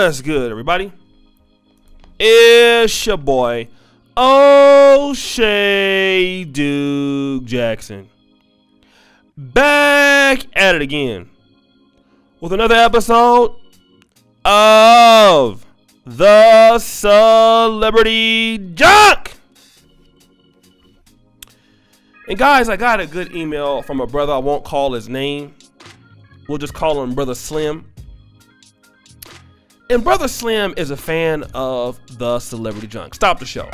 What's good, everybody? It's your boy, O'Shea Duke Jackson. Back at it again with another episode of The Celebrity Junk. And guys, I got a good email from a brother. I won't call his name. We'll just call him Brother Slim. And Brother Slim is a fan of The Celebrity Junk. Stop the show.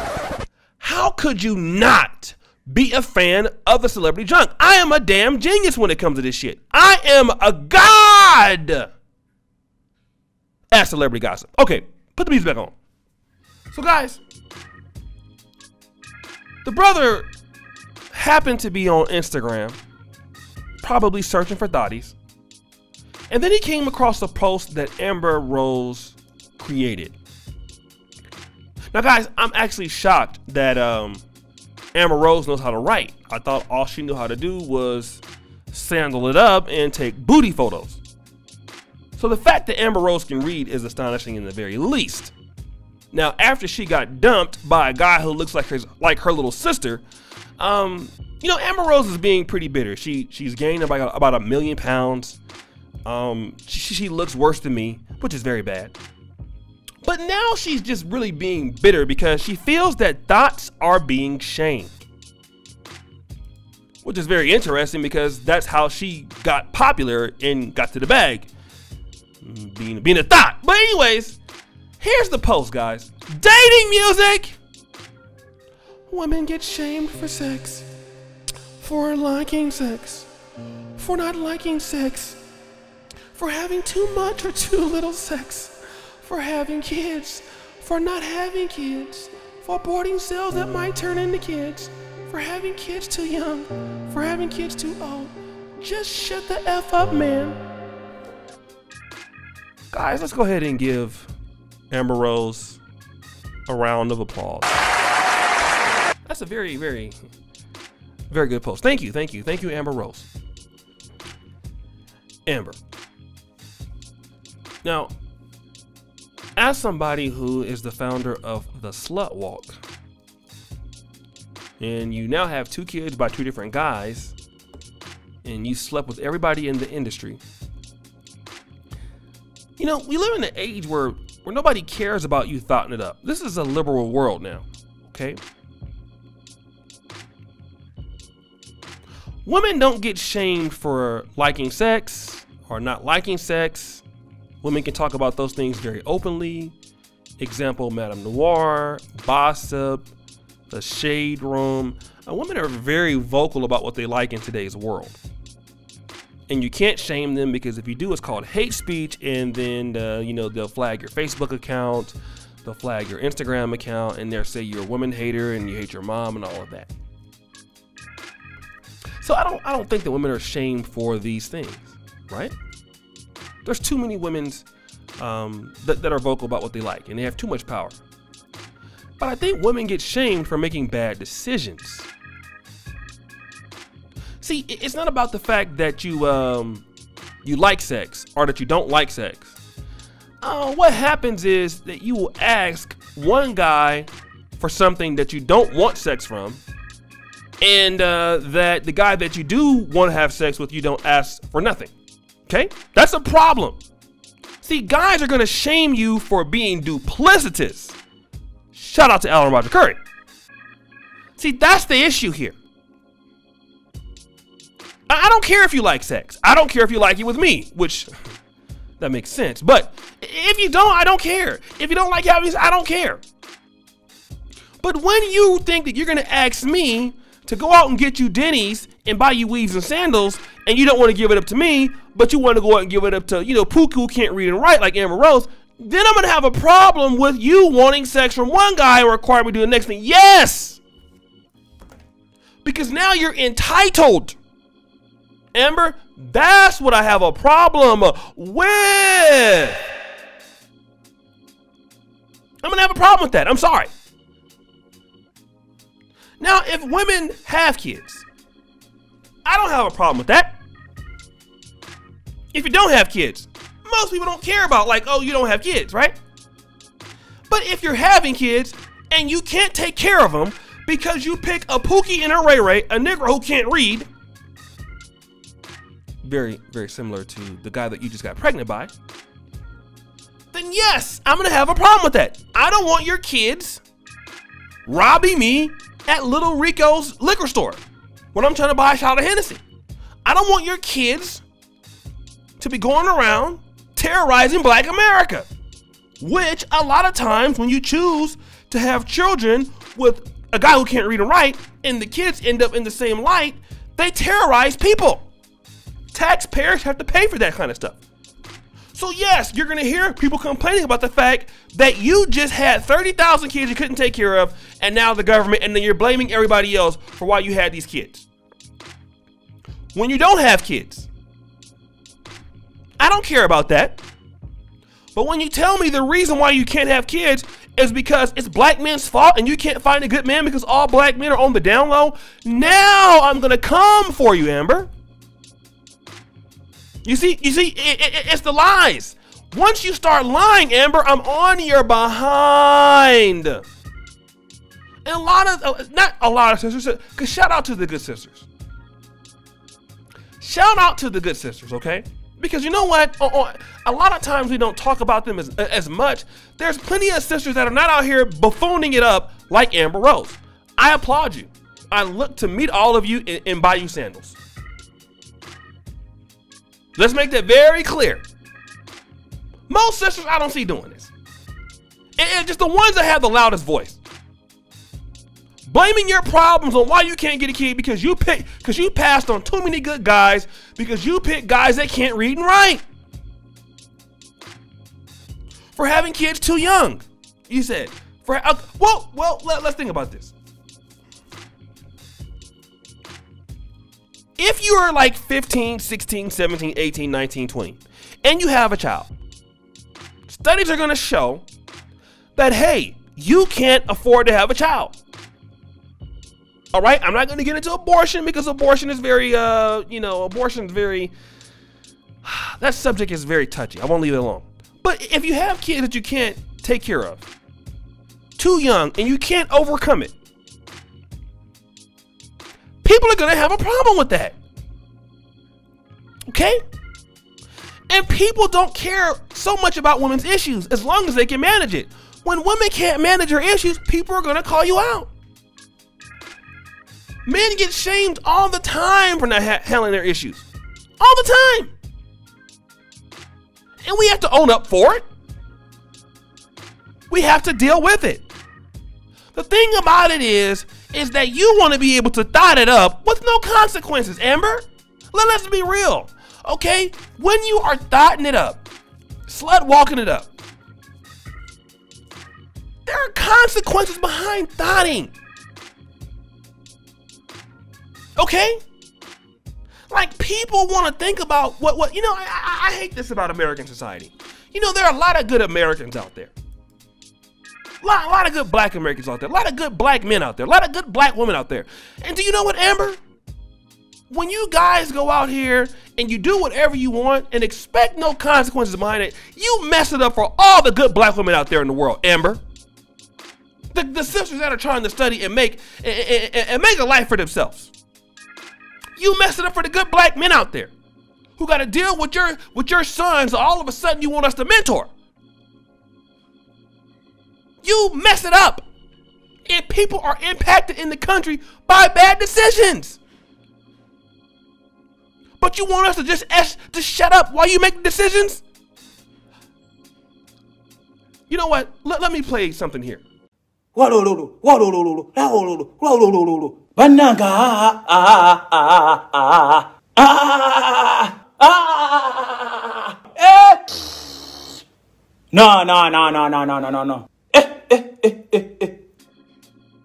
How could you not be a fan of The Celebrity Junk? I am a damn genius when it comes to this shit. I am a god at celebrity gossip. Okay, put the music back on. So guys, the brother happened to be on Instagram, probably searching for thotties. And then he came across a post that Amber Rose created. Now guys, I'm actually shocked that Amber Rose knows how to write. I thought all she knew how to do was sandal it up and take booty photos. So the fact that Amber Rose can read is astonishing in the very least. Now, after she got dumped by a guy who looks like her little sister, you know, Amber Rose is being pretty bitter. She's gained about 1 million pounds. She looks worse than me, which is very bad. But now she's just really being bitter because she feels that thots are being shamed. Which is very interesting because that's how she got popular and got to the bag. Being a thot. But anyways, here's the post, guys. Dating music! Women get shamed for sex. For liking sex. For not liking sex. For having too much or too little sex. For having kids. For not having kids. For aborting cells that might turn into kids. For having kids too young. For having kids too old. Just shut the F up, man. Guys, let's go ahead and give Amber Rose a round of applause. That's a very, very, very good post. Thank you, Amber Rose. Amber. Now, as somebody who is the founder of the Slut Walk, and you now have 2 kids by 2 different guys, and you slept with everybody in the industry, you know, we live in an age where nobody cares about you thotting it up. This is a liberal world now, okay? Women don't get shamed for liking sex or not liking sex. Women can talk about those things very openly. Example, Madame Noir, Gossip, The Shade Room. Women are very vocal about what they like in today's world. And you can't shame them because if you do, it's called hate speech, and then you know, they'll flag your Facebook account, they'll flag your Instagram account, and they'll say you're a woman hater and you hate your mom and all of that. So I don't think that women are shamed for these things, right? There's too many women that are vocal about what they like, and they have too much power. But I think women get shamed for making bad decisions. See, it's not about the fact that you like sex or that you don't like sex. What happens is that you will ask one guy for something that you don't want sex from, and that the guy that you do want to have sex with, you don't ask for nothing. Okay? That's a problem. See, guys are going to shame you for being duplicitous. Shout out to Alan Roger Curry. See, that's the issue here. I don't care if you like sex. I don't care if you like it with me, which that makes sense. But if you don't, I don't care. If you don't like having sex, I don't care. But when you think that you're going to ask me to go out and get you Denny's and buy you weaves and sandals, and you don't want to give it up to me, but you want to go out and give it up to, you know, Pookie who can't read and write like Amber Rose, then I'm going to have a problem with you wanting sex from one guy and require me to do the next thing. Yes! Because now you're entitled. Amber, that's what I have a problem with. I'm gonna have a problem with that. I'm sorry. Now, if women have kids, I don't have a problem with that. If you don't have kids, most people don't care about, like, oh, you don't have kids, right? But if you're having kids and you can't take care of them because you pick a Pookie and a Ray Ray, a nigger who can't read, very, very similar to the guy that you just got pregnant by, then yes, I'm gonna have a problem with that. I don't want your kids robbing me at Little Rico's liquor store when I'm trying to buy a shot of Hennessy. I don't want your kids to be going around terrorizing Black America, which a lot of times when you choose to have children with a guy who can't read and write and the kids end up in the same light, they terrorize people. Taxpayers have to pay for that kind of stuff. So yes, you're gonna hear people complaining about the fact that you just had 30,000 kids you couldn't take care of, and now the government, and then you're blaming everybody else for why you had these kids. When you don't have kids, I don't care about that. But when you tell me the reason why you can't have kids is because it's Black men's fault and you can't find a good man because all Black men are on the down low, now I'm gonna come for you, Amber. You see, it's the lies. Once you start lying, Amber, I'm on your behind. And not a lot of sisters, because shout out to the good sisters. Shout out to the good sisters, okay? Because you know what? A lot of times we don't talk about them as much. There's plenty of sisters that are not out here buffooning it up like Amber Rose. I applaud you. I look to meet all of you and buy you sandals. Let's make that very clear. Most sisters I don't see doing this. And just the ones that have the loudest voice. Blaming your problems on why you can't get a kid because you passed on too many good guys, because you picked guys that can't read and write. For having kids too young, you said. Let's think about this. If you are like 15, 16, 17, 18, 19, 20, and you have a child, studies are going to show that, hey, you can't afford to have a child. All right, I'm not going to get into abortion because abortion is very, that subject is very touchy. I won't leave it alone. But if you have kids that you can't take care of, too young, and you can't overcome it, people are going to have a problem with that. Okay? And people don't care so much about women's issues as long as they can manage it. When women can't manage their issues, people are going to call you out. Men get shamed all the time for not handling their issues. All the time. And we have to own up for it. We have to deal with it. The thing about it is that you want to be able to thot it up with no consequences, Amber. Let's be real, okay? When you are thotting it up, slut walking it up, there are consequences behind thotting. Okay? Like, people want to think about what you know, I hate this about American society. You know, there are a lot of good Americans out there. A lot of good Black Americans out there. A lot of good Black men out there. A lot of good Black women out there. And do you know what, Amber? When you guys go out here and you do whatever you want and expect no consequences behind it, you mess it up for all the good Black women out there in the world, Amber. The sisters that are trying to study and make a life for themselves. You mess it up for the good Black men out there who got to deal with your sons. All of a sudden you want us to mentor. You mess it up. And people are impacted in the country by bad decisions. But you want us to just shut up while you make decisions? You know what? Let me play something here. No.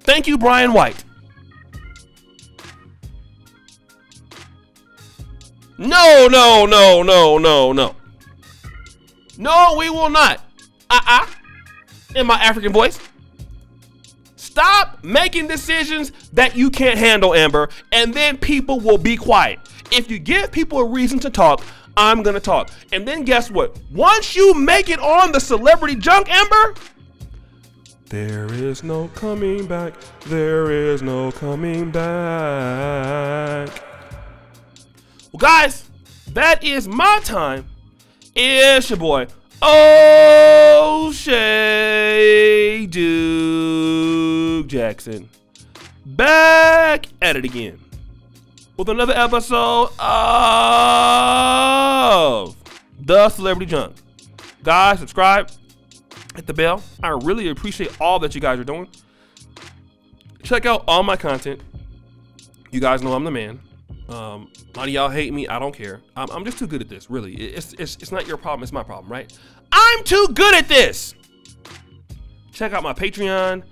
Thank you, Brian White. No. No, we will not. In my African voice. Stop making decisions that you can't handle, Amber, and then people will be quiet. If you give people a reason to talk, I'm gonna talk. And then guess what? Once you make it on the celebrity junk, Amber, there is no coming back. There is no coming back. Well, guys, that is my time. It's your boy, O'Shea Duke Jackson, back at it again with another episode of The Celebrity Junk. Guys, subscribe, hit the bell. I really appreciate all that you guys are doing. Check out all my content. You guys know I'm the man. A lot of y'all hate me. I don't care. I'm just too good at this, really. It's not your problem. It's my problem, right? I'm too good at this. Check out my Patreon,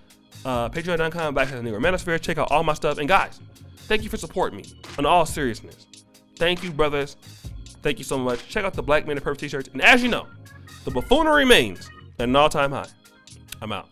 patreon.com/NegroManosphere. Check out all my stuff. And guys, thank you for supporting me. In all seriousness, thank you, brothers. Thank you so much. Check out the Black Man in Purple t-shirts. And as you know, the buffoonery remains at an all-time high. I'm out.